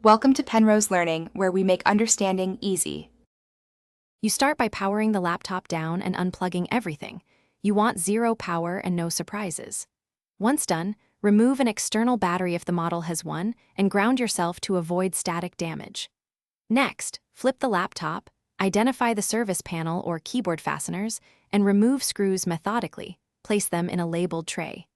Welcome to Penrose Learning, where we make understanding easy. You start by powering the laptop down and unplugging everything. You want zero power and no surprises. Once done, remove an external battery if the model has one and ground yourself to avoid static damage. Next, flip the laptop, identify the service panel or keyboard fasteners, and remove screws methodically. Place them in a labeled tray.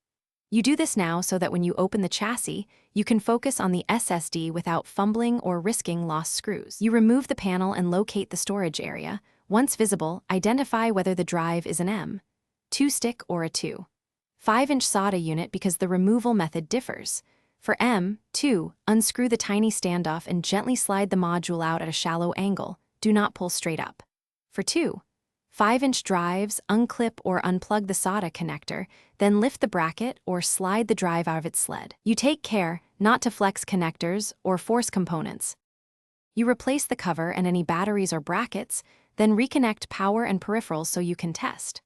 You do this now so that when you open the chassis, you can focus on the SSD without fumbling or risking lost screws. You remove the panel and locate the storage area. Once visible, identify whether the drive is an M2 stick or a 2.5-inch SATA unit because the removal method differs. For M2, unscrew the tiny standoff and gently slide the module out at a shallow angle. Do not pull straight up. For 2.5-inch drives, unclip or unplug the SATA connector, then lift the bracket or slide the drive out of its sled. You take care not to flex connectors or force components. You replace the cover and any batteries or brackets, then reconnect power and peripherals so you can test.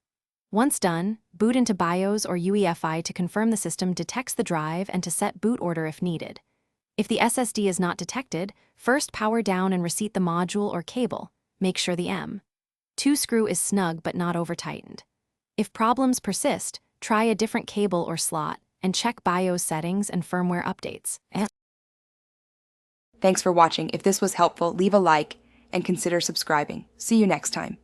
Once done, boot into BIOS or UEFI to confirm the system detects the drive and to set boot order if needed. If the SSD is not detected, first power down and reseat the module or cable. Make sure the M2 screw is snug but not over-tightened. If problems persist, try a different cable or slot and check BIOS settings and firmware updates. Thanks for watching. If this was helpful, leave a like and consider subscribing. See you next time.